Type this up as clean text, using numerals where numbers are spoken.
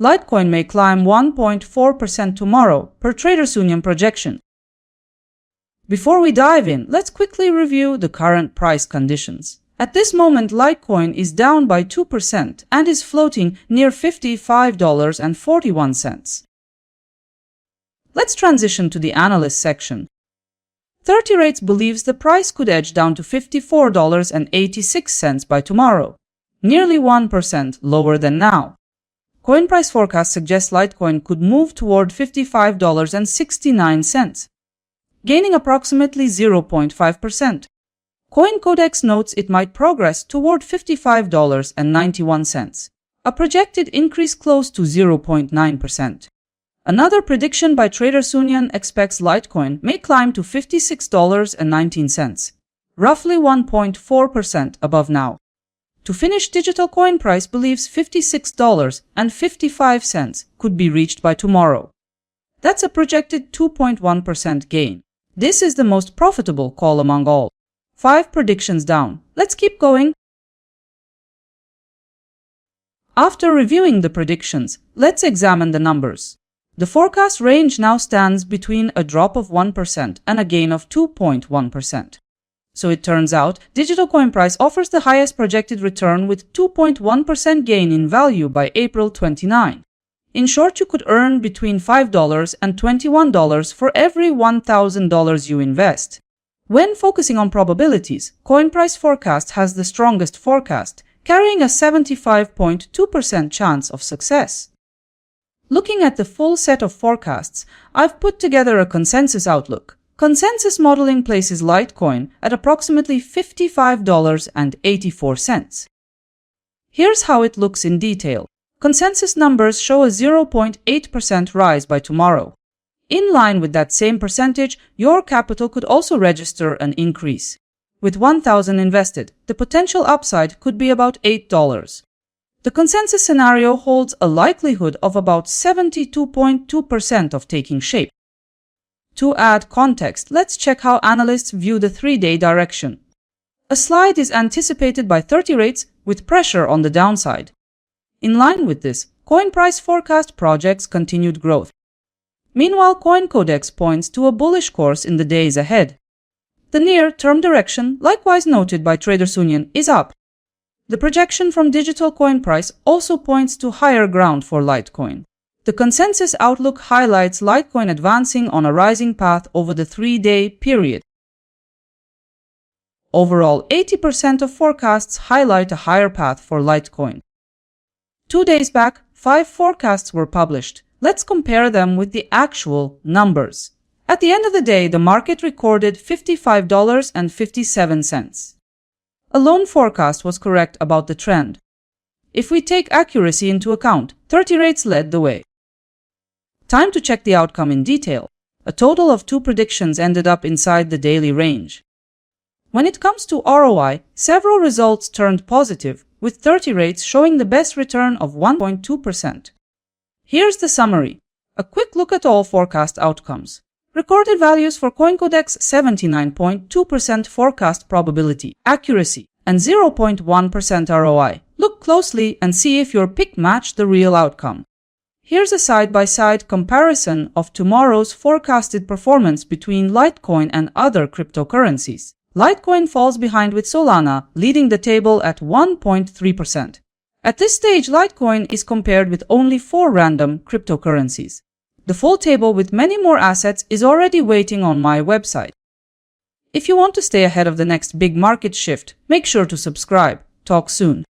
Litecoin may climb 1.4% tomorrow, per TraderSunion projection. Before we dive in, let's quickly review the current price conditions. At this moment, Litecoin is down by 2% and is floating near $55.41. Let's transition to the analyst section. 30 Rates believes the price could edge down to $54.86 by tomorrow, nearly 1% lower than now. Coin price forecast suggests Litecoin could move toward $55.69, gaining approximately 0.5%. CoinCodex notes it might progress toward $55.91, a projected increase close to 0.9%. Another prediction by TraderSunion expects Litecoin may climb to $56.19, roughly 1.4% above now. To finish, digital coin price believes $56.55 could be reached by tomorrow. That's a projected 2.1% gain. This is the most profitable call among all. 5 predictions down. Let's keep going. After reviewing the predictions, let's examine the numbers. The forecast range now stands between a drop of 1% and a gain of 2.1%. So it turns out, digital coin price offers the highest projected return with 2.1% gain in value by April 29. In short, you could earn between $5 and $21 for every $1,000 you invest. When focusing on probabilities, coin price forecast has the strongest forecast, carrying a 75.2% chance of success. Looking at the full set of forecasts, I've put together a consensus outlook. Consensus modeling places Litecoin at approximately $55.84. Here's how it looks in detail. Consensus numbers show a 0.8% rise by tomorrow. In line with that same percentage, your capital could also register an increase. With $1,000 invested, the potential upside could be about $8. The consensus scenario holds a likelihood of about 72.2% of taking shape. To add context, let's check how analysts view the 3-day direction. A slide is anticipated by 30 Rates with pressure on the downside. In line with this, coin price forecast projects continued growth. Meanwhile, CoinCodex points to a bullish course in the days ahead. The near-term direction, likewise noted by TraderSunion, is up. The projection from digital coin price also points to higher ground for Litecoin. The consensus outlook highlights Litecoin advancing on a rising path over the 3-day period. Overall, 80% of forecasts highlight a higher path for Litecoin. 2 days back, 5 forecasts were published. Let's compare them with the actual numbers. At the end of the day, the market recorded $55.57. A lone forecast was correct about the trend. If we take accuracy into account, 30 Rates led the way. Time to check the outcome in detail. A total of 2 predictions ended up inside the daily range. When it comes to ROI, several results turned positive, with 30 Rates showing the best return of 1.2%. Here's the summary. A quick look at all forecast outcomes. Recorded values for CoinCodex: 79.2% forecast probability, accuracy, and 0.1% ROI. Look closely and see if your pick matched the real outcome. Here's a side-by-side comparison of tomorrow's forecasted performance between Litecoin and other cryptocurrencies. Litecoin falls behind with Solana leading the table at 1.3%. At this stage, Litecoin is compared with only 4 random cryptocurrencies. The full table with many more assets is already waiting on my website. If you want to stay ahead of the next big market shift, make sure to subscribe. Talk soon.